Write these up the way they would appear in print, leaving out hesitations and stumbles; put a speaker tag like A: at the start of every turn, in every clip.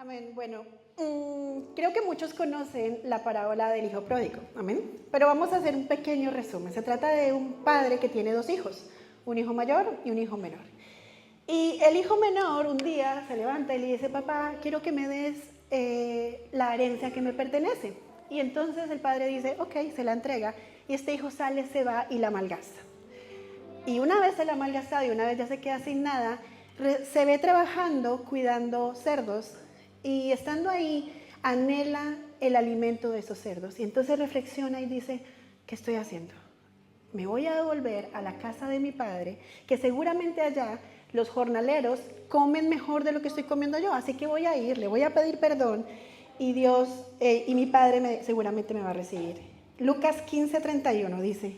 A: Amén. Bueno, creo que muchos conocen la parábola del hijo pródigo. Amén. Pero vamos a hacer un pequeño resumen. Se trata de un padre que tiene dos hijos, un hijo mayor y un hijo menor. Y el hijo menor un día se levanta y le dice: papá, quiero que me des la herencia que me pertenece. Y entonces el padre dice: ok, se la entrega. Y este hijo sale, se va y la malgasta. Y una vez se la malgasta y una vez ya se queda sin nada, se ve trabajando cuidando cerdos y estando ahí anhela el alimento de esos cerdos. Y entonces reflexiona y dice: ¿qué estoy haciendo? Me voy a devolver a la casa de mi padre, que seguramente allá los jornaleros comen mejor de lo que estoy comiendo yo, así que voy a ir, le voy a pedir perdón y Dios y mi padre seguramente me va a recibir. Lucas 15:31 dice: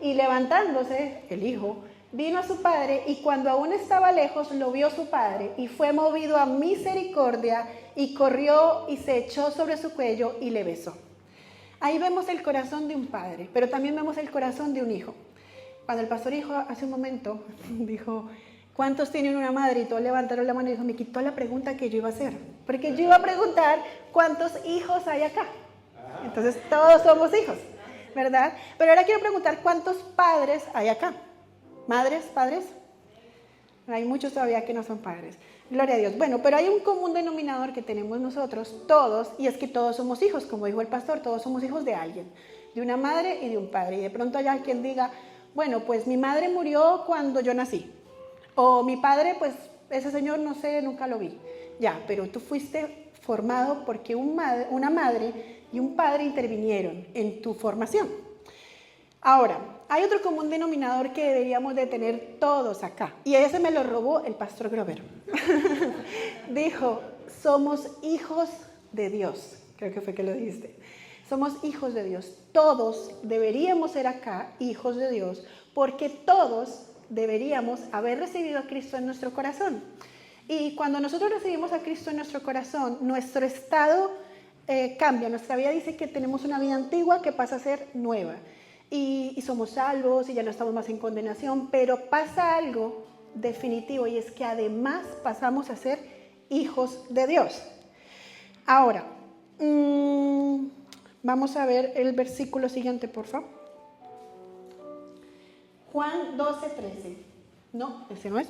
A: y levantándose el hijo, vino a su padre, y cuando aún estaba lejos lo vio su padre, y fue movido a misericordia, y corrió y se echó sobre su cuello y le besó. Ahí vemos el corazón de un padre, pero también vemos el corazón de un hijo. Cuando el pastor hijo hace un momento dijo: ¿cuántos tienen una madre? Y todos levantaron la mano y dijo: me quitó la pregunta que yo iba a hacer, porque yo iba a preguntar ¿cuántos hijos hay acá? Entonces todos somos hijos, ¿verdad? Pero ahora quiero preguntar ¿cuántos padres hay acá? ¿Madres? ¿Padres? Hay muchos todavía que no son padres. Gloria a Dios. Bueno, pero hay un común denominador que tenemos nosotros todos, y es que todos somos hijos, como dijo el pastor, todos somos hijos de alguien, de una madre y de un padre. Y de pronto hay quien diga: bueno, pues mi madre murió cuando yo nací, o mi padre, pues ese señor no sé, nunca lo vi. Ya, pero tú fuiste formado porque una madre y un padre intervinieron en tu formación. Ahora, hay otro común denominador que deberíamos de tener todos acá, y ese me lo robó el pastor Grover. Dijo: somos hijos de Dios. Creo que fue que lo dijiste. Somos hijos de Dios. Todos deberíamos ser acá hijos de Dios, porque todos deberíamos haber recibido a Cristo en nuestro corazón. Y cuando nosotros recibimos a Cristo en nuestro corazón, nuestro estado cambia. Nuestra vida dice que tenemos una vida antigua que pasa a ser nueva. Y somos salvos y ya no estamos más en condenación, pero pasa algo definitivo, y es que además pasamos a ser hijos de Dios. Ahora, vamos a ver el versículo siguiente, por favor. Juan 12:13. No, ese no es.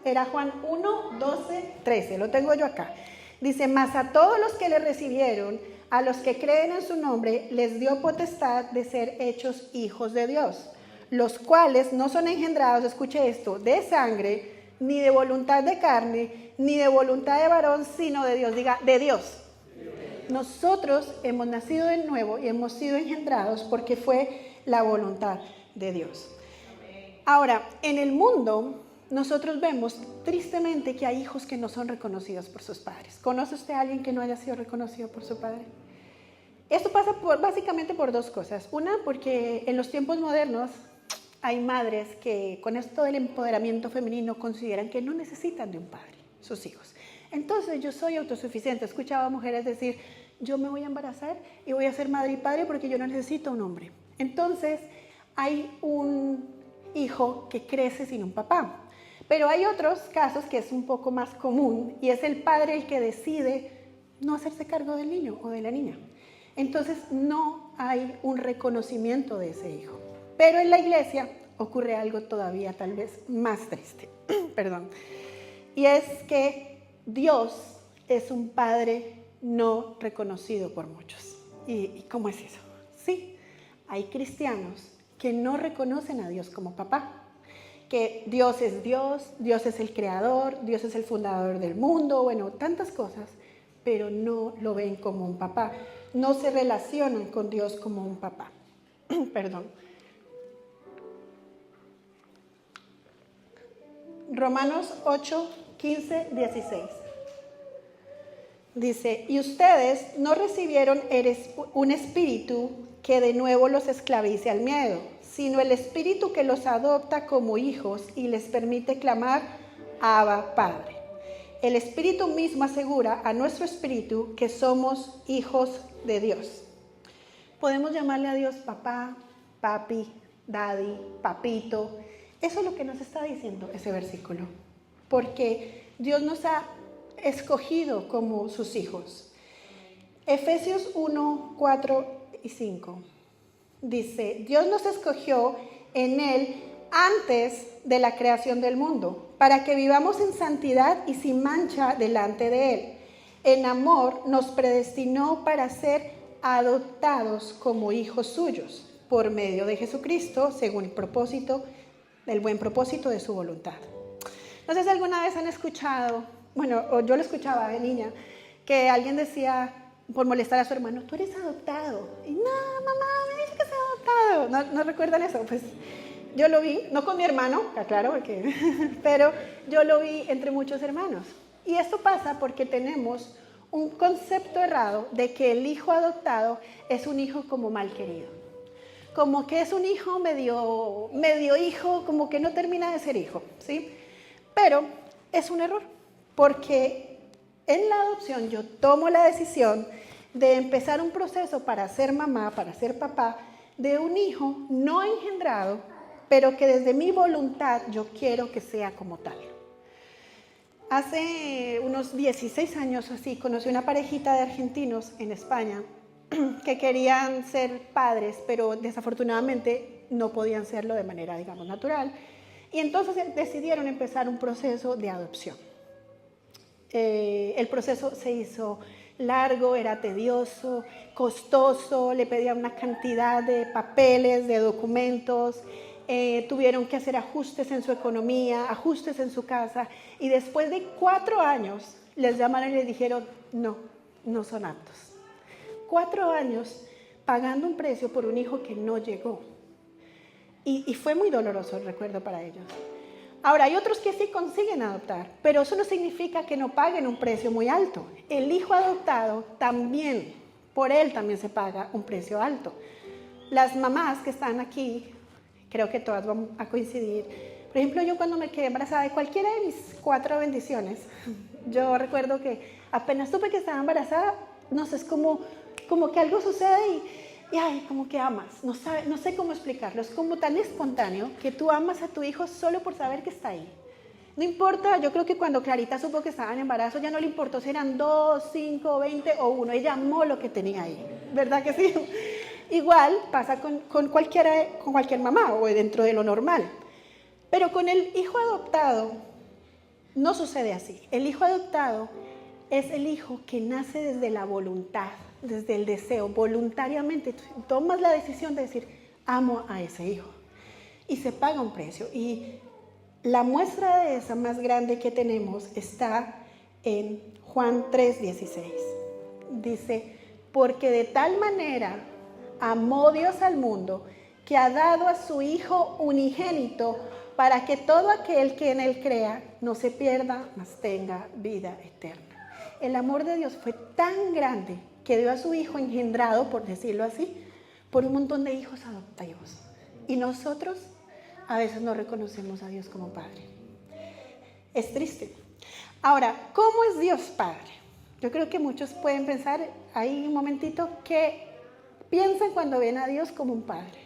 A: Era Juan 1:12-13, lo tengo yo acá. Dice: mas a todos los que le recibieron, a los que creen en su nombre, les dio potestad de ser hechos hijos de Dios, los cuales no son engendrados, escuche esto, de sangre, ni de voluntad de carne, ni de voluntad de varón, sino de Dios. Diga: de Dios. Nosotros hemos nacido de nuevo y hemos sido engendrados porque fue la voluntad de Dios. Ahora, en el mundo nosotros vemos tristemente que hay hijos que no son reconocidos por sus padres. ¿Conoce usted a alguien que no haya sido reconocido por su padre? Esto pasa básicamente por dos cosas. Una, porque en los tiempos modernos hay madres que con esto del empoderamiento femenino consideran que no necesitan de un padre, sus hijos. Entonces yo soy autosuficiente. Escuchaba a mujeres decir: yo me voy a embarazar y voy a ser madre y padre porque yo no necesito un hombre. Entonces hay un hijo que crece sin un papá. Pero hay otros casos que es un poco más común, y es el padre el que decide no hacerse cargo del niño o de la niña. Entonces no hay un reconocimiento de ese hijo. Pero en la iglesia ocurre algo todavía tal vez más triste. Perdón. Y es que Dios es un padre no reconocido por muchos. ¿Y cómo es eso? Sí, hay cristianos que no reconocen a Dios como papá. Que Dios es el creador, Dios es el fundador del mundo, bueno, tantas cosas, pero no lo ven como un papá, no se relacionan con Dios como un papá. Perdón. Romanos 8:15-16. Dice: y ustedes no recibieron un espíritu que de nuevo los esclavice al miedo, sino el espíritu que los adopta como hijos y les permite clamar: Abba, Padre. El espíritu mismo asegura a nuestro espíritu que somos hijos de Dios. Podemos llamarle a Dios papá, papi, daddy, papito. Eso es lo que nos está diciendo ese versículo. Porque Dios nos ha escogido como sus hijos. Efesios 1, 4 y 5 dice, Dios nos escogió en Él antes de la creación del mundo, para que vivamos en santidad y sin mancha delante de Él. En amor nos predestinó para ser adoptados como hijos suyos, por medio de Jesucristo, según el buen propósito de su voluntad. No sé si alguna vez han escuchado, bueno, o yo lo escuchaba de niña, que alguien decía, por molestar a su hermano, tú eres adoptado. Y no, mamá, me dice que soy adoptado. ¿No recuerdan eso? Pues yo lo vi, no con mi hermano, claro, porque, pero yo lo vi entre muchos hermanos. Y esto pasa porque tenemos un concepto errado de que el hijo adoptado es un hijo como mal querido. Como que es un hijo medio hijo, como que no termina de ser hijo, ¿sí? Pero es un error, porque en la adopción yo tomo la decisión de empezar un proceso para ser mamá, para ser papá, de un hijo no engendrado, pero que desde mi voluntad yo quiero que sea como tal. Hace unos 16 años así, conocí una parejita de argentinos en España que querían ser padres, pero desafortunadamente no podían serlo de manera, digamos, natural. Y entonces decidieron empezar un proceso de adopción. El proceso se hizo largo, era tedioso, costoso, le pedían una cantidad de papeles, de documentos, tuvieron que hacer ajustes en su economía, ajustes en su casa, y después de 4 años les llamaron y les dijeron, no son aptos. 4 años pagando un precio por un hijo que no llegó. Y fue muy doloroso el recuerdo para ellos. Ahora, hay otros que sí consiguen adoptar, pero eso no significa que no paguen un precio muy alto. El hijo adoptado también, por él también se paga un precio alto. Las mamás que están aquí, creo que todas van a coincidir. Por ejemplo, yo cuando me quedé embarazada de cualquiera de mis 4 bendiciones, yo recuerdo que apenas supe que estaba embarazada, no sé, es como que algo sucede y ay, como que amas, no sé cómo explicarlo, es como tan espontáneo que tú amas a tu hijo solo por saber que está ahí. No importa, yo creo que cuando Clarita supo que estaba en embarazo, ya no le importó si eran 2, 5, 20 o 1, ella amó lo que tenía ahí, ¿verdad que sí? Igual pasa con cualquier mamá o dentro de lo normal, pero con el hijo adoptado no sucede así. El hijo adoptado es el hijo que nace desde la voluntad, desde el deseo, voluntariamente. Tomas la decisión de decir, amo a ese hijo. Y se paga un precio. Y la muestra de esa más grande que tenemos está en Juan 3:16. Dice, porque de tal manera amó Dios al mundo, que ha dado a su Hijo unigénito, para que todo aquel que en Él crea no se pierda, mas tenga vida eterna. El amor de Dios fue tan grande que dio a su Hijo engendrado, por decirlo así, por un montón de hijos adoptivos. Y nosotros a veces no reconocemos a Dios como Padre. Es triste. Ahora, ¿cómo es Dios Padre? Yo creo que muchos pueden pensar, ahí un momentito, que piensan cuando ven a Dios como un Padre.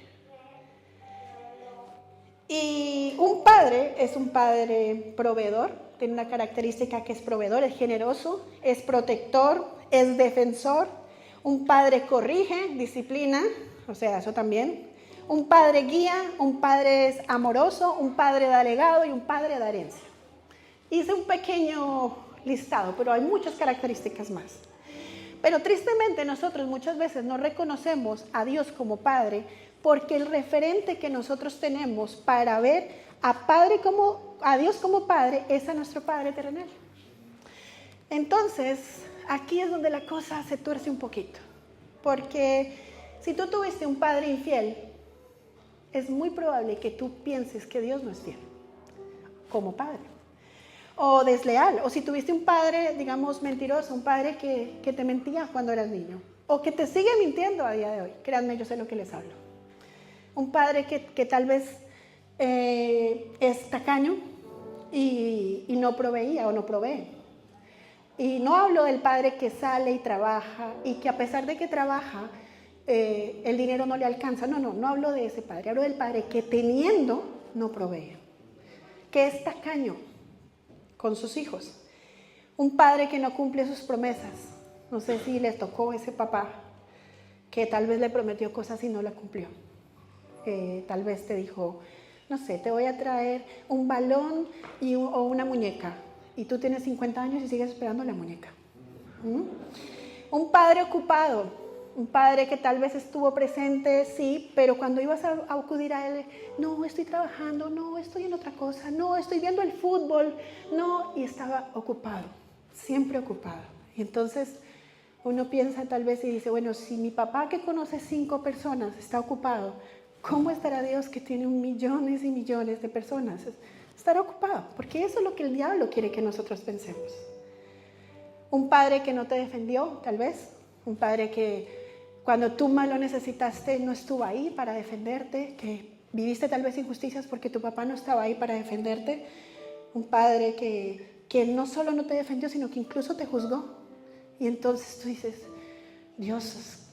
A: Y un padre es un padre proveedor, tiene una característica que es proveedor, es generoso, es protector, es defensor. Un padre corrige, disciplina, o sea, eso también. Un padre guía, un padre es amoroso, un padre da legado y un padre da herencia. Hice un pequeño listado, pero hay muchas características más. Pero tristemente nosotros muchas veces no reconocemos a Dios como Padre, porque el referente que nosotros tenemos para ver a Dios como Padre es a nuestro Padre terrenal. Entonces, aquí es donde la cosa se tuerce un poquito, porque si tú tuviste un padre infiel, es muy probable que tú pienses que Dios no es fiel como Padre. O desleal, o si tuviste un padre, digamos, mentiroso, un padre que te mentía cuando eras niño, o que te sigue mintiendo a día de hoy. Créanme, yo sé lo que les hablo. Un padre que tal vez es tacaño y no proveía o no provee. Y no hablo del padre que sale y trabaja y que a pesar de que trabaja, el dinero no le alcanza. No hablo de ese padre, hablo del padre que teniendo no provee, que es tacaño. con sus hijos. Un padre que no cumple sus promesas. No sé si les tocó ese papá que tal vez le prometió cosas y no la cumplió. Tal vez te dijo, no sé, te voy a traer un balón o una muñeca. Y tú tienes 50 años y sigues esperando la muñeca. Un padre ocupado, un padre que tal vez estuvo presente, sí, pero cuando ibas a acudir a él, no, estoy trabajando, no, estoy en otra cosa, no, estoy viendo el fútbol, no, y estaba ocupado, siempre ocupado. Y entonces uno piensa tal vez y dice, bueno, si mi papá que conoce 5 personas está ocupado, ¿cómo estará Dios que tiene millones y millones de personas? Estará ocupado, porque eso es lo que el diablo quiere que nosotros pensemos. Un padre que no te defendió, tal vez. Un padre que cuando tú más lo necesitaste no estuvo ahí para defenderte, que viviste tal vez injusticias porque tu papá no estaba ahí para defenderte. Un padre que no solo no te defendió, sino que incluso te juzgó. Y entonces tú dices, Dios,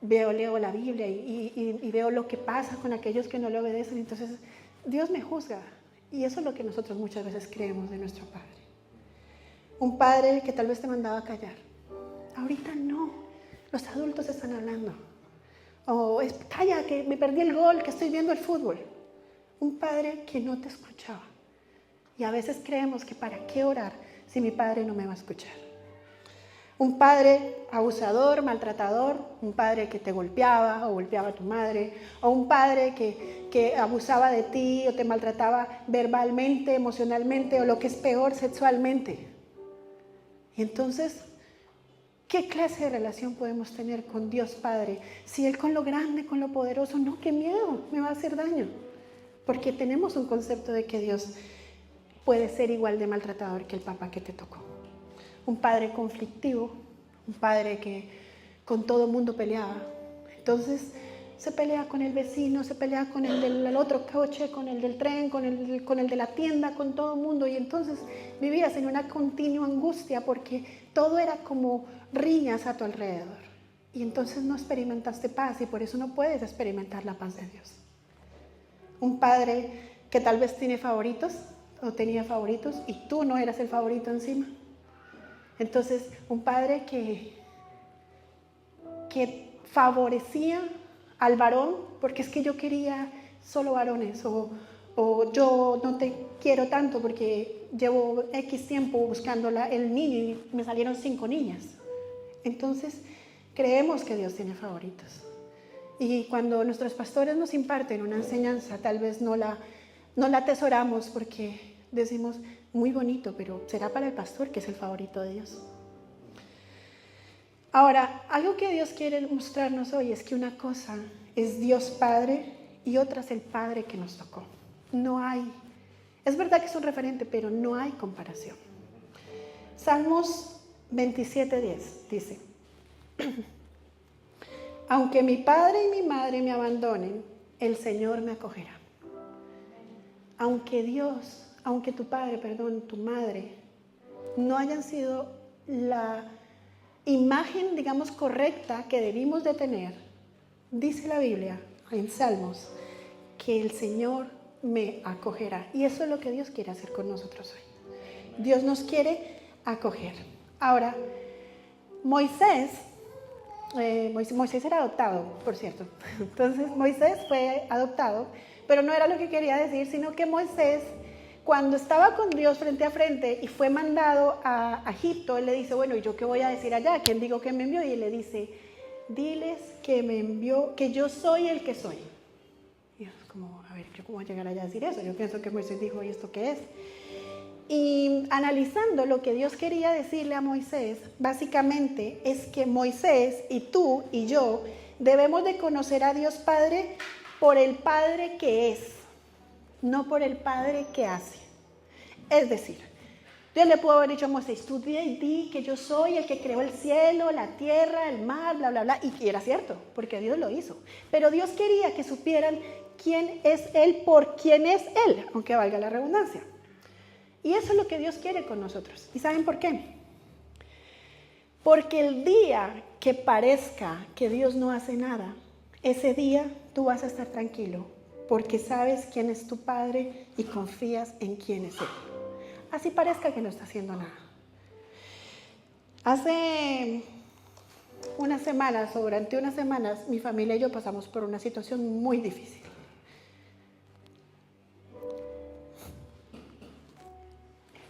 A: leo la Biblia y veo lo que pasa con aquellos que no le obedecen. Entonces Dios me juzga. Y eso es lo que nosotros muchas veces creemos de nuestro padre. Un padre que tal vez te mandaba a callar. Ahorita no, los adultos están hablando. O calla, que me perdí el gol, que estoy viendo el fútbol. Un padre que no te escuchaba. Y a veces creemos que para qué orar si mi padre no me va a escuchar. Un padre abusador, maltratador, un padre que te golpeaba o golpeaba a tu madre, o un padre que abusaba de ti o te maltrataba verbalmente, emocionalmente o lo que es peor, sexualmente. Y entonces, ¿qué clase de relación podemos tener con Dios Padre? Si Él con lo grande, con lo poderoso, no, qué miedo, me va a hacer daño. Porque tenemos un concepto de que Dios puede ser igual de maltratador que el papá que te tocó. Un padre conflictivo, un padre que con todo el mundo peleaba. Entonces, se pelea con el vecino, se pelea con el del otro coche, con el del tren, con el de la tienda, con todo el mundo. Y entonces vivías en una continua angustia porque todo era como riñas a tu alrededor. Y entonces no experimentaste paz y por eso no puedes experimentar la paz de Dios. Un padre que tal vez tiene favoritos o tenía favoritos y tú no eras el favorito encima. Entonces, un padre que favorecía al varón, porque es que yo quería solo varones, o yo no te quiero tanto porque llevo X tiempo buscando el niño y me salieron 5 niñas. Entonces, creemos que Dios tiene favoritos. Y cuando nuestros pastores nos imparten una enseñanza, tal vez no la atesoramos porque decimos, muy bonito, pero será para el pastor que es el favorito de Dios. Ahora, algo que Dios quiere mostrarnos hoy es que una cosa es Dios Padre y otra es el Padre que nos tocó. No hay, es verdad que es un referente, pero no hay comparación. Salmos 27:10 dice, aunque mi padre y mi madre me abandonen, el Señor me acogerá. Aunque tu padre, tu madre, no hayan sido la imagen, digamos, correcta que debimos de tener, dice la Biblia en Salmos, que el Señor me acogerá. Y eso es lo que Dios quiere hacer con nosotros hoy. Dios nos quiere acoger. Ahora, Moisés era adoptado, por cierto. Entonces, Moisés fue adoptado, pero no era lo que quería decir, sino que Moisés, cuando estaba con Dios frente a frente y fue mandado a Egipto, él le dice, bueno, ¿y yo qué voy a decir allá? ¿Quién digo que me envió? Y él le dice, diles que me envió, que yo soy el que soy. Y es como, a ver, ¿yo cómo voy a llegar allá a decir eso? Yo pienso que Moisés dijo, ¿y esto qué es? Y analizando lo que Dios quería decirle a Moisés, básicamente es que Moisés y tú y yo debemos de conocer a Dios Padre por el Padre que es, no por el Padre que hace. Es decir, Dios le pudo haber dicho a Moisés, tú di que yo soy el que creó el cielo, la tierra, el mar, bla, bla, bla. Y era cierto, porque Dios lo hizo. Pero Dios quería que supieran quién es Él por quién es Él, aunque valga la redundancia. Y eso es lo que Dios quiere con nosotros. ¿Y saben por qué? Porque el día que parezca que Dios no hace nada, ese día tú vas a estar tranquilo, porque sabes quién es tu Padre y confías en quién es Él. así parezca que no está haciendo nada. Hace unas semanas, o durante unas semanas, mi familia y yo pasamos por una situación muy difícil.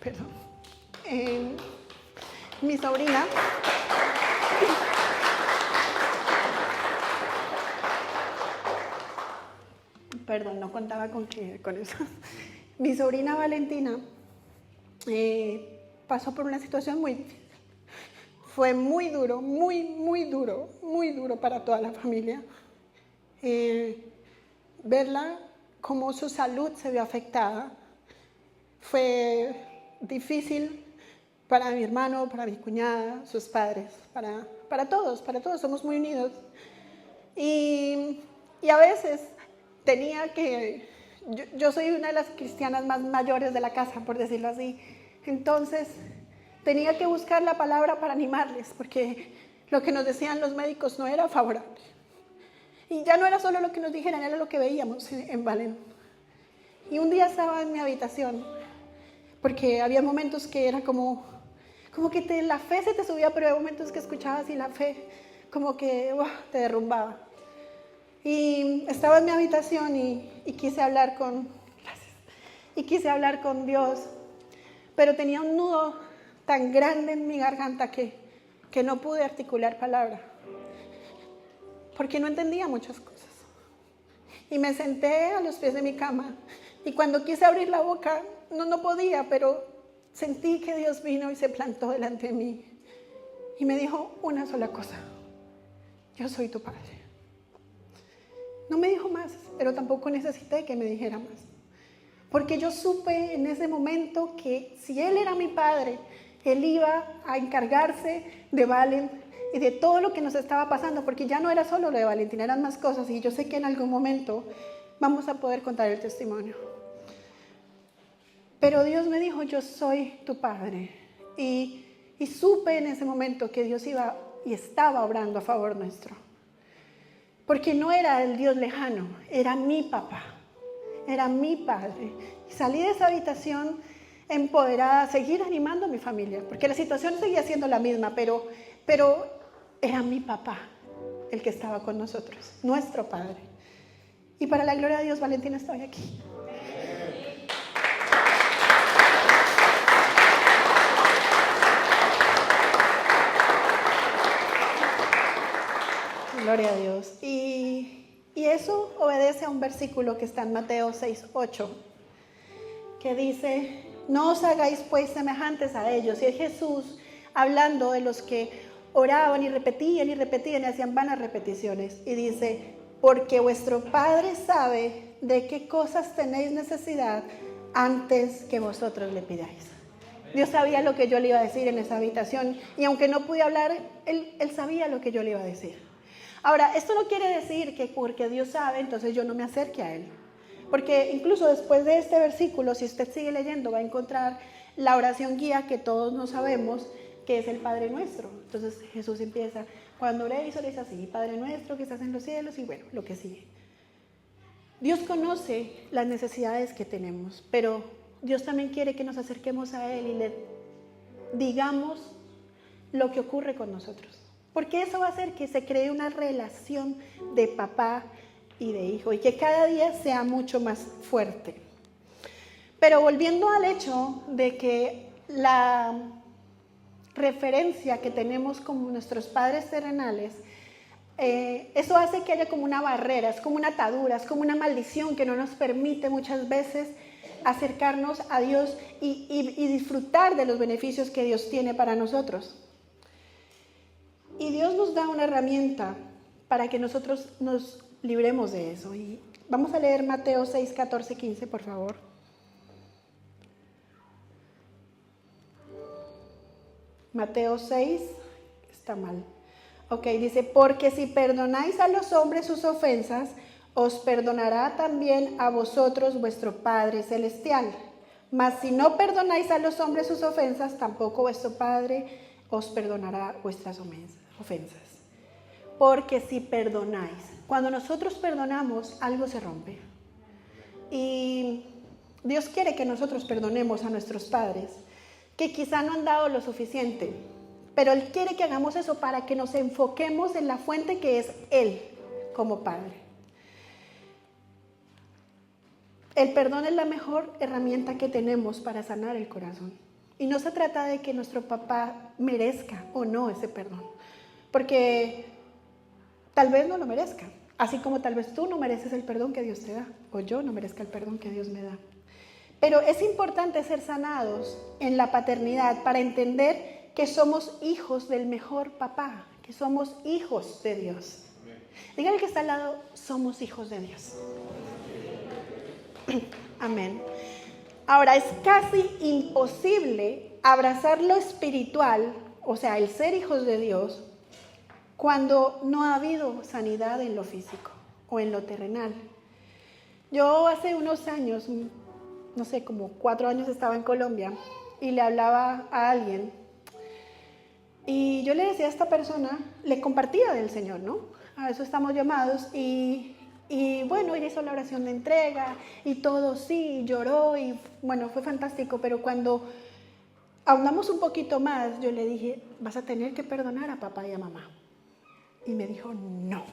A: Perdón. Mi sobrina perdón, no contaba con eso. Mi sobrina Valentina pasó por una situación muy difícil. Fue muy duro, muy duro para toda la familia. Verla cómo su salud se vio afectada fue difícil para mi hermano, para mi cuñada, sus padres, para todos, somos muy unidos. Y a veces tenía que, yo soy una de las cristianas más mayores de la casa, por decirlo así, entonces tenía que buscar la palabra para animarles, porque lo que nos decían los médicos no era favorable. Y ya no era solo lo que nos dijeran, era lo que veíamos en Valen. Y un día estaba en mi habitación, porque había momentos que era como que la fe se te subía, pero había momentos que escuchabas y la fe como que te derrumbaba. Y estaba en mi habitación y quise hablar con Dios, pero tenía un nudo tan grande en mi garganta que no pude articular palabra, porque no entendía muchas cosas. Y me senté a los pies de mi cama, y cuando quise abrir la boca, no podía, pero sentí que Dios vino y se plantó delante de mí, y me dijo una sola cosa: yo soy tu padre. No me dijo más, pero tampoco necesité que me dijera más. Porque yo supe en ese momento que si Él era mi padre, Él iba a encargarse de Valen y de todo lo que nos estaba pasando, porque ya no era solo lo de Valentina, eran más cosas, y yo sé que en algún momento vamos a poder contar el testimonio. Pero Dios me dijo: yo soy tu padre. Y supe en ese momento que Dios iba y estaba obrando a favor nuestro. Porque no era el Dios lejano, era mi papá, era mi padre. Y salí de esa habitación empoderada, a seguir animando a mi familia, porque la situación seguía siendo la misma, pero era mi papá el que estaba con nosotros, nuestro padre. Y para la gloria de Dios, Valentina, estoy aquí. Gloria a Dios. Y eso obedece a un versículo que está en Mateo 6:8, que dice: no os hagáis pues semejantes a ellos. Y es Jesús hablando de los que oraban y repetían y hacían vanas repeticiones. Y dice: porque vuestro Padre sabe de qué cosas tenéis necesidad antes que vosotros le pidáis. Dios sabía lo que yo le iba a decir en esa habitación, y aunque no pude hablar, Él sabía lo que yo le iba a decir. Ahora, esto no quiere decir que porque Dios sabe, entonces yo no me acerque a Él. Porque incluso después de este versículo, si usted sigue leyendo, va a encontrar la oración guía que todos no sabemos, que es el Padre Nuestro. Entonces Jesús empieza: cuando oréis así: Padre Nuestro que estás en los cielos, y bueno, lo que sigue. Dios conoce las necesidades que tenemos, pero Dios también quiere que nos acerquemos a Él y le digamos lo que ocurre con nosotros. Porque eso va a hacer que se cree una relación de papá y de hijo, y que cada día sea mucho más fuerte. Pero volviendo al hecho de que la referencia que tenemos con nuestros padres terrenales, eso hace que haya como una barrera, es como una atadura, es como una maldición que no nos permite muchas veces acercarnos a Dios y disfrutar de los beneficios que Dios tiene para nosotros. Y Dios nos da una herramienta para que nosotros nos libremos de eso. Y vamos a leer Mateo 6, 14, 15, por favor. Mateo 6, está mal. Ok, dice: porque si perdonáis a los hombres sus ofensas, os perdonará también a vosotros vuestro Padre Celestial. Mas si no perdonáis a los hombres sus ofensas, tampoco vuestro Padre os perdonará vuestras ofensas. Porque si perdonáis, cuando nosotros perdonamos, algo se rompe. Y Dios quiere que nosotros perdonemos a nuestros padres, que quizá no han dado lo suficiente, pero Él quiere que hagamos eso para que nos enfoquemos en la fuente que es Él como Padre. El perdón es la mejor herramienta que tenemos para sanar el corazón. Y no se trata de que nuestro papá merezca o no ese perdón, porque tal vez no lo merezca, así como tal vez tú no mereces el perdón que Dios te da, o yo no merezca el perdón que Dios me da. Pero es importante ser sanados en la paternidad para entender que somos hijos del mejor papá, que somos hijos de Dios. Dígale que está al lado, somos hijos de Dios. Amén. Ahora, es casi imposible abrazar lo espiritual, o sea, el ser hijos de Dios, cuando no ha habido sanidad en lo físico o en lo terrenal. Yo hace unos años, no sé, como 4 años estaba en Colombia y le hablaba a alguien y yo le decía a esta persona, le compartía del Señor, ¿no? A eso estamos llamados y bueno, ella hizo la oración de entrega y todo, sí, lloró y bueno, fue fantástico, pero cuando ahondamos un poquito más, yo le dije, vas a tener que perdonar a papá y a mamá. Y me dijo, no,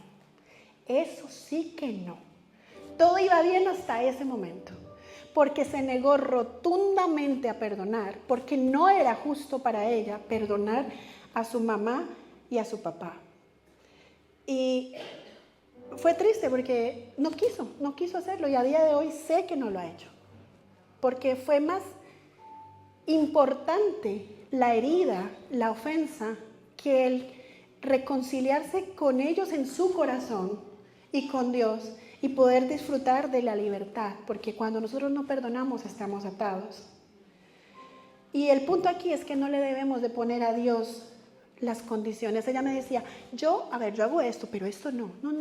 A: eso sí que no. Todo iba bien hasta ese momento, porque se negó rotundamente a perdonar, porque no era justo para ella perdonar a su mamá y a su papá. Y fue triste porque no quiso hacerlo y a día de hoy sé que no lo ha hecho, porque fue más importante la herida, la ofensa, que el reconciliarse con ellos en su corazón y con Dios y poder disfrutar de la libertad, porque cuando nosotros no perdonamos estamos atados. Y el punto aquí es que no le debemos de poner a Dios las condiciones. Ella me decía, yo hago esto, pero esto no. No.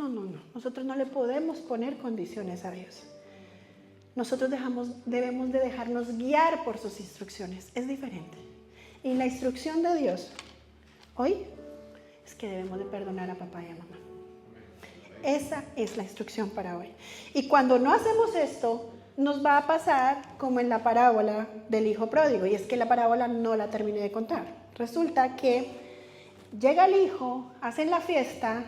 A: Nosotros no le podemos poner condiciones a Dios. Nosotros debemos de dejarnos guiar por sus instrucciones. Es diferente. Y la instrucción de Dios hoy es que debemos de perdonar a papá y a mamá. Esa es la instrucción para hoy. Y cuando no hacemos esto, nos va a pasar como en la parábola del hijo pródigo. Y es que la parábola no la terminé de contar. Resulta que llega el hijo, hacen la fiesta,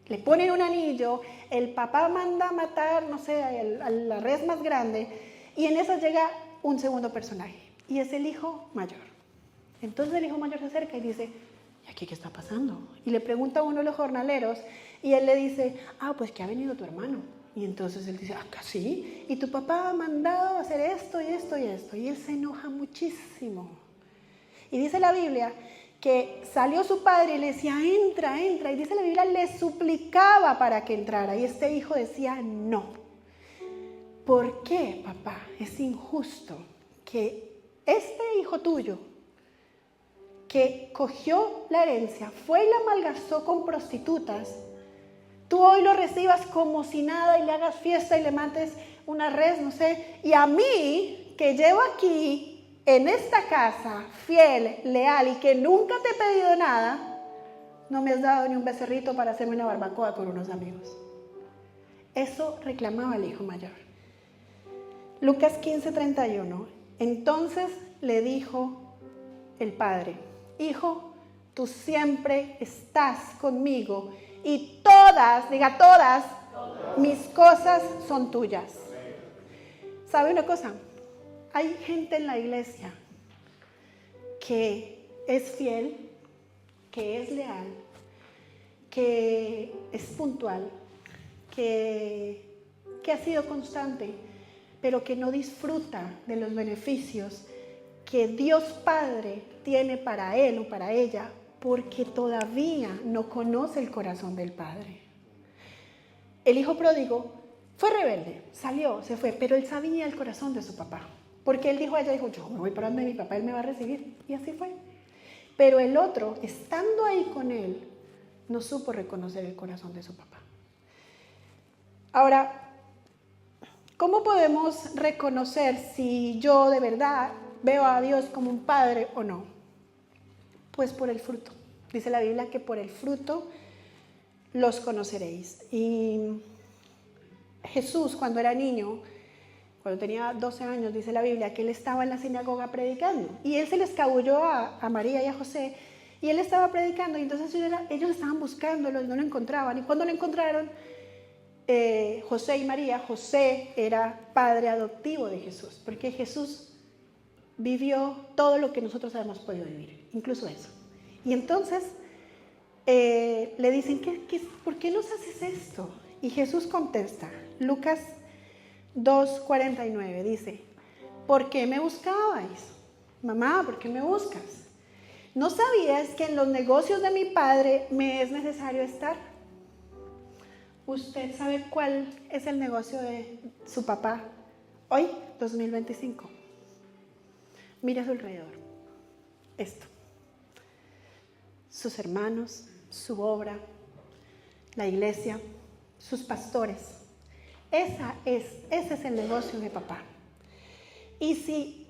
A: le ponen un anillo, el papá manda a matar, no sé, a la res más grande, y en eso llega un segundo personaje, y es el hijo mayor. Entonces el hijo mayor se acerca y dice, ¿y aquí qué está pasando? Y le pregunta a uno de los jornaleros, y él le dice, pues que ha venido tu hermano. Y entonces él dice, ¿sí? Y tu papá ha mandado a hacer esto y esto y esto. Y él se enoja muchísimo. Y dice la Biblia que salió su padre y le decía, entra. Y dice la Biblia, le suplicaba para que entrara. Y este hijo decía, no. ¿Por qué, papá? Es injusto que este hijo tuyo, que cogió la herencia, fue y la malgastó con prostitutas, tú hoy lo recibas como si nada y le hagas fiesta y le mates una res, no sé, y a mí, que llevo aquí en esta casa, fiel, leal y que nunca te he pedido nada, no me has dado ni un becerrito para hacerme una barbacoa con unos amigos. Eso reclamaba el hijo mayor. Lucas 15:31. Entonces le dijo el padre, hijo, tú siempre estás conmigo y todas, diga todas, mis cosas son tuyas. ¿Sabe una cosa? Hay gente en la iglesia que es fiel, que es leal, que es puntual, que ha sido constante, pero que no disfruta de los beneficios que Dios Padre tiene para él o para ella, porque todavía no conoce el corazón del Padre. El hijo pródigo fue rebelde, salió, se fue, pero él sabía el corazón de su papá. Porque él dijo a ella, yo me voy para donde mi papá, él me va a recibir. Y así fue. Pero el otro, estando ahí con él, no supo reconocer el corazón de su papá. Ahora, ¿cómo podemos reconocer si yo de verdad veo a Dios como un padre o no? Pues por el fruto. Dice la Biblia que por el fruto los conoceréis. Y Jesús, cuando era niño, cuando tenía 12 años, dice la Biblia, que él estaba en la sinagoga predicando. Y él se le escabulló a María y a José, y él estaba predicando, y entonces ellos estaban buscándolo y no lo encontraban. Y cuando lo encontraron, José y María, José era padre adoptivo de Jesús, porque Jesús vivió todo lo que nosotros habíamos podido vivir, incluso eso. Y entonces le dicen, ¿por qué nos haces esto? Y Jesús contesta, Lucas 2:49, dice, ¿por qué me buscabais? Mamá, ¿por qué me buscas? ¿No sabías que en los negocios de mi padre me es necesario estar? ¿Usted sabe cuál es el negocio de su papá hoy, 2025? Mira a su alrededor. Esto. Sus hermanos, su obra, la iglesia, sus pastores. Ese es el negocio de papá. Y si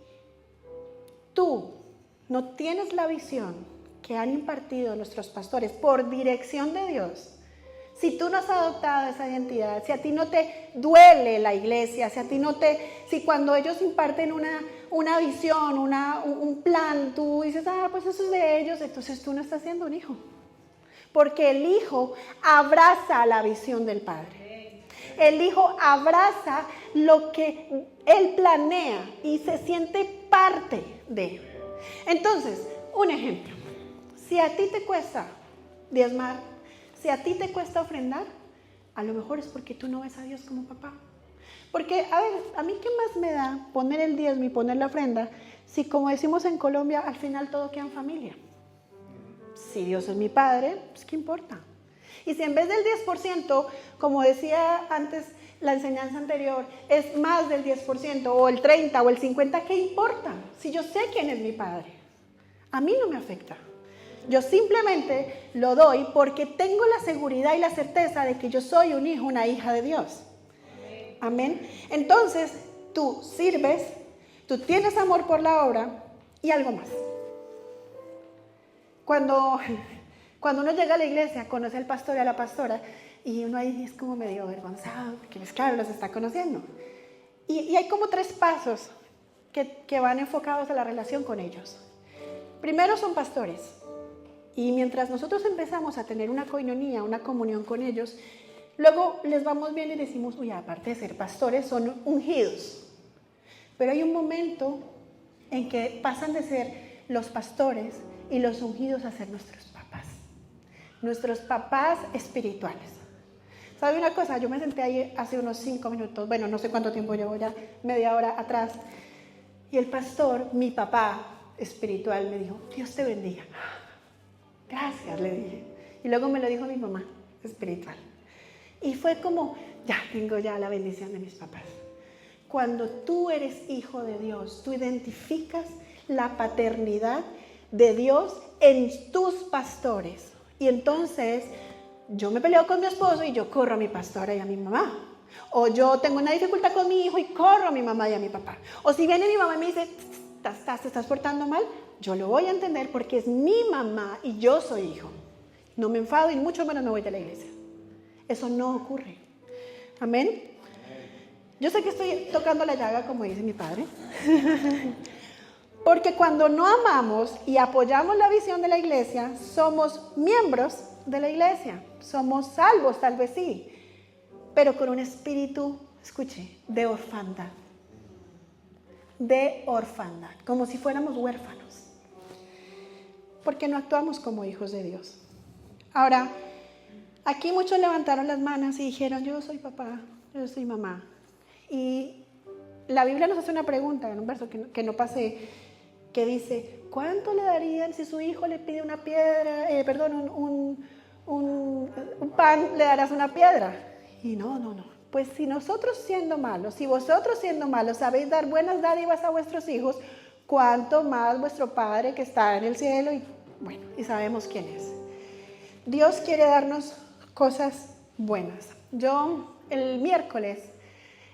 A: tú no tienes la visión que han impartido nuestros pastores por dirección de Dios, si tú no has adoptado esa identidad, si a ti no te duele la iglesia, si cuando ellos imparten una visión, un plan, tú dices, pues eso es de ellos, entonces tú no estás siendo un hijo. Porque el hijo abraza la visión del padre. El hijo abraza lo que él planea y se siente parte de. Entonces, un ejemplo. Si a ti te cuesta diezmar, si a ti te cuesta ofrendar, a lo mejor es porque tú no ves a Dios como papá. Porque, a mí qué más me da poner el diezmo y poner la ofrenda, si como decimos en Colombia, al final todo queda en familia. Si Dios es mi padre, pues ¿qué importa? Y si en vez del 10%, como decía antes la enseñanza anterior, es más del 10%, o el 30% o el 50%, ¿qué importa? Si yo sé quién es mi padre, a mí no me afecta. Yo simplemente lo doy porque tengo la seguridad y la certeza de que yo soy un hijo, una hija de Dios. Amén. Entonces, tú sirves, tú tienes amor por la obra y algo más. Cuando uno llega a la iglesia, conoce al pastor y a la pastora y uno ahí es como medio avergonzado porque pues claro, los está conociendo. Y hay como 3 pasos que van enfocados a la relación con ellos. Primero son pastores. Y mientras nosotros empezamos a tener una coinonía, una comunión con ellos, luego les vamos viendo y decimos, aparte de ser pastores, son ungidos. Pero hay un momento en que pasan de ser los pastores y los ungidos a ser nuestros papás espirituales. ¿Sabe una cosa? Yo me senté ahí hace unos 5 minutos, bueno, no sé cuánto tiempo llevo ya, media hora atrás, y el pastor, mi papá espiritual, me dijo, Dios te bendiga. Gracias, le dije. Y luego me lo dijo mi mamá espiritual. Y fue como, tengo la bendición de mis papás. Cuando tú eres hijo de Dios, tú identificas la paternidad de Dios en tus pastores. Y entonces, yo me peleo con mi esposo y yo corro a mi pastora y a mi mamá. O yo tengo una dificultad con mi hijo y corro a mi mamá y a mi papá. O si viene mi mamá y me dice, ¿te estás portando mal? Yo lo voy a entender porque es mi mamá y yo soy hijo. No me enfado y mucho menos me voy de la iglesia. Eso no ocurre. Amén. Yo sé que estoy tocando la llaga, como dice mi padre. Porque cuando no amamos y apoyamos la visión de la iglesia, somos miembros de la iglesia. Somos salvos, tal vez sí. Pero con un espíritu, escuche, de orfandad. De orfandad. Como si fuéramos huérfanos. Porque no actuamos como hijos de Dios. Ahora, aquí muchos levantaron las manos y dijeron, yo soy papá, yo soy mamá. Y la Biblia nos hace una pregunta, en un verso que no pasé, que dice, ¿cuánto le darían si su hijo le pide una piedra, un pan, le darás una piedra? Y no. Pues si nosotros siendo malos, si vosotros siendo malos sabéis dar buenas dádivas a vuestros hijos, cuánto más vuestro Padre que está en el cielo, y sabemos quién es. Dios quiere darnos cosas buenas. El miércoles,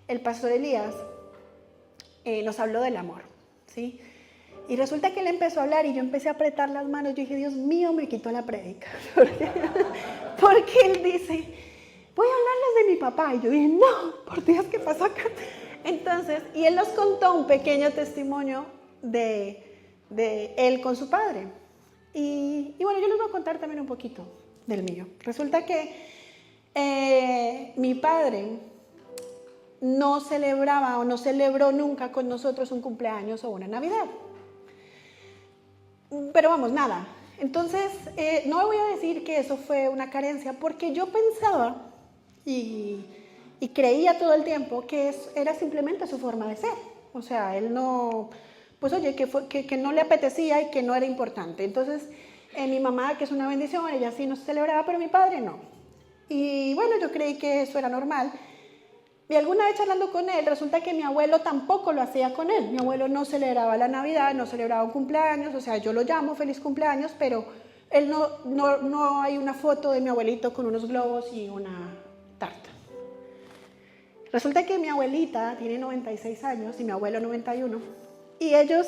A: el pastor Elías nos habló del amor, ¿sí? Y resulta que él empezó a hablar y yo empecé a apretar las manos. Yo dije, Dios mío, me quitó la prédica. Porque él dice, voy a hablarles de mi papá. Y yo dije, no, por Dios, ¿qué pasó acá? Entonces, y él nos contó un pequeño testimonio de él con su padre. Y bueno, yo les voy a contar también un poquito del mío. Resulta que mi padre no celebraba o no celebró nunca con nosotros un cumpleaños o una Navidad. Pero vamos, nada. Entonces, no voy a decir que eso fue una carencia, porque yo pensaba y creía todo el tiempo que era simplemente su forma de ser. O sea, él no, pues oye, que no le apetecía y que no era importante. Entonces, mi mamá, que es una bendición, ella sí nos celebraba, pero mi padre no. Y bueno, yo creí que eso era normal. Y alguna vez charlando con él, resulta que mi abuelo tampoco lo hacía con él. Mi abuelo no celebraba la Navidad, no celebraba un cumpleaños, o sea, yo lo llamo feliz cumpleaños, pero él no hay una foto de mi abuelito con unos globos y una tarta. Resulta que mi abuelita tiene 96 años y mi abuelo 91, y ellos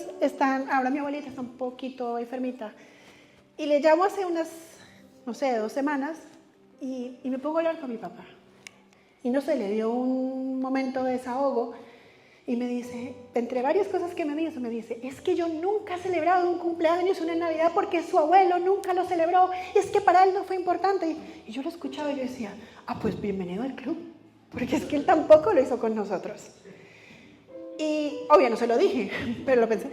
A: ahora mi abuelita está un poquito enfermita, y le llamo hace unas, no sé, 2 semanas, y me pongo a hablar con mi papá. Y no sé, le dio un momento de desahogo y me dice, entre varias cosas que me dice, es que yo nunca he celebrado un cumpleaños, una Navidad, porque su abuelo nunca lo celebró, es que para él no fue importante. Y yo lo escuchaba y yo decía, pues bienvenido al club, porque es que él tampoco lo hizo con nosotros. Y obvio no se lo dije, pero lo pensé.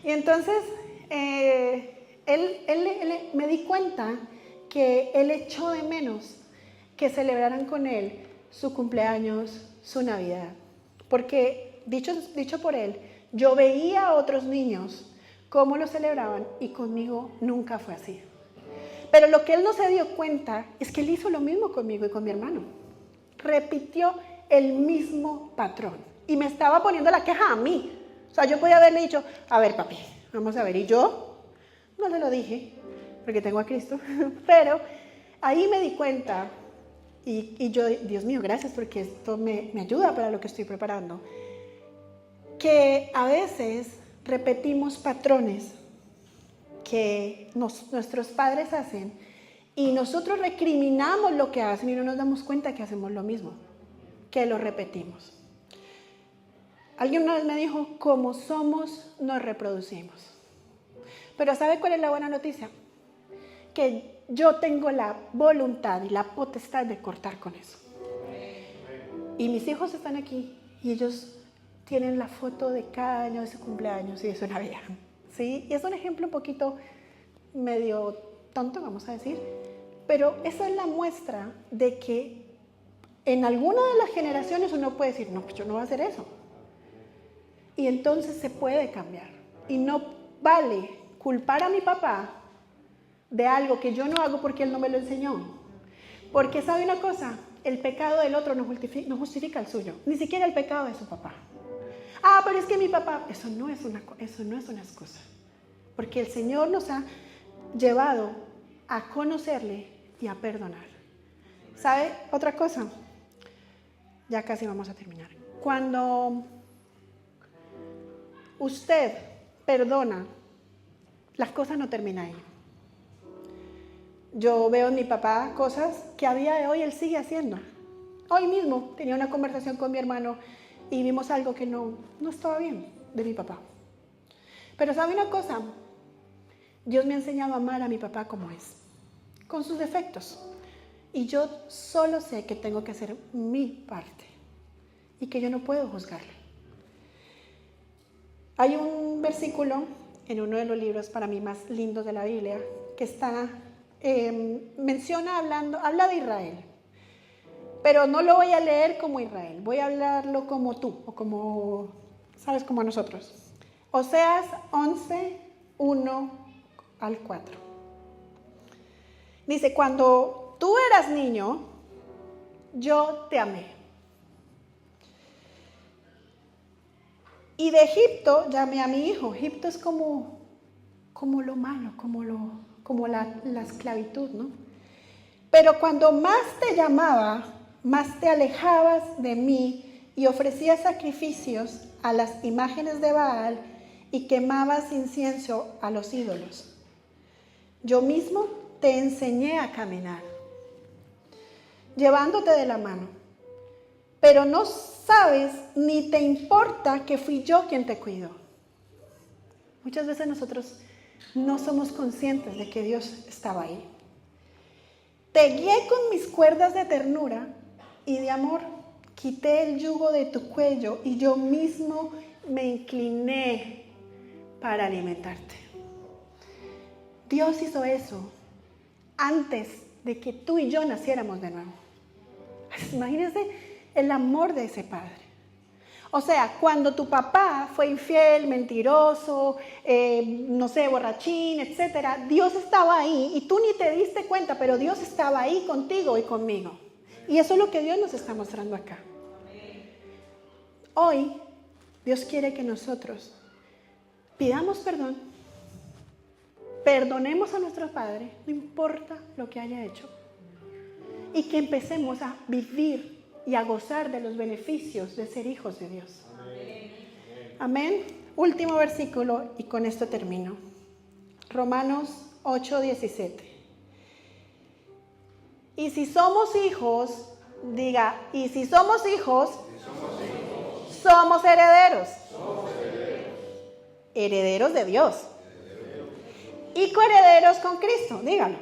A: Y entonces, me di cuenta que él echó de menos que celebraran con él su cumpleaños, su Navidad. Porque, dicho por él, yo veía a otros niños cómo lo celebraban y conmigo nunca fue así. Pero lo que él no se dio cuenta es que él hizo lo mismo conmigo y con mi hermano. Repitió el mismo patrón y me estaba poniendo la queja a mí. O sea, yo podía haberle dicho, a ver papi, vamos a ver, y yo no se lo dije porque tengo a Cristo, pero ahí me di cuenta. Y yo, Dios mío, gracias, porque esto me ayuda para lo que estoy preparando. Que a veces repetimos patrones que nuestros padres hacen y nosotros recriminamos lo que hacen y no nos damos cuenta que hacemos lo mismo, que lo repetimos. Alguien una vez me dijo, como somos, nos reproducimos. Pero ¿sabe cuál es la buena noticia? Que yo tengo la voluntad y la potestad de cortar con eso. Y mis hijos están aquí y ellos tienen la foto de cada año de su cumpleaños y de su Navidad, ¿sí? Y es un ejemplo un poquito medio tonto, vamos a decir, pero esa es la muestra de que en alguna de las generaciones uno puede decir, no, pues yo no voy a hacer eso. Y entonces se puede cambiar. Y no vale culpar a mi papá de algo que yo no hago porque él no me lo enseñó. Porque ¿sabe una cosa? El pecado del otro no justifica el suyo, ni siquiera el pecado de su papá. Pero es que mi papá, eso no es una excusa. Porque el Señor nos ha llevado a conocerle y a perdonar. ¿Sabe otra cosa? Ya casi vamos a terminar. Cuando usted perdona, las cosas no terminan ahí. Yo veo en mi papá cosas que a día de hoy él sigue haciendo. Hoy mismo tenía una conversación con mi hermano y vimos algo que no estaba bien de mi papá. Pero ¿sabe una cosa? Dios me ha enseñado a amar a mi papá como es, con sus defectos. Y yo solo sé que tengo que hacer mi parte y que yo no puedo juzgarle. Hay un versículo en uno de los libros para mí más lindos de la Biblia que está... habla de Israel, pero no lo voy a leer como Israel, voy a hablarlo como tú, o como, ¿sabes? Como nosotros. Oseas 11, 1 al 4. Dice, cuando tú eras niño, yo te amé. Y de Egipto llamé a mi hijo. Egipto es como lo malo, como la esclavitud, ¿no? Pero cuando más te llamaba, más te alejabas de mí y ofrecías sacrificios a las imágenes de Baal y quemabas incienso a los ídolos. Yo mismo te enseñé a caminar, llevándote de la mano, pero no sabes ni te importa que fui yo quien te cuidó. Muchas veces nosotros no somos conscientes de que Dios estaba ahí. Te guié con mis cuerdas de ternura y de amor. Quité el yugo de tu cuello y yo mismo me incliné para alimentarte. Dios hizo eso antes de que tú y yo naciéramos de nuevo. Imagínense el amor de ese padre. O sea, cuando tu papá fue infiel, mentiroso, no sé, borrachín, etcétera, Dios estaba ahí y tú ni te diste cuenta, pero Dios estaba ahí contigo y conmigo. Y eso es lo que Dios nos está mostrando acá. Hoy, Dios quiere que nosotros pidamos perdón, perdonemos a nuestro Padre, no importa lo que haya hecho, y que empecemos a vivir y a gozar de los beneficios de ser hijos de Dios. Amén. Último versículo y con esto termino. Romanos 8:17. Y si somos hijos, diga, y si somos hijos, somos herederos. Herederos de Dios. Y coherederos con Cristo, dígalo.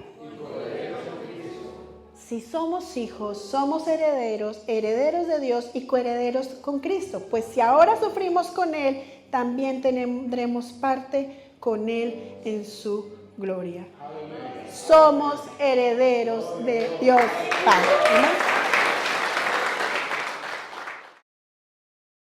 A: Si somos hijos, somos herederos, herederos de Dios y coherederos con Cristo. Pues si ahora sufrimos con Él, también tendremos parte con Él en su gloria. Somos herederos de Dios Padre. ¿No?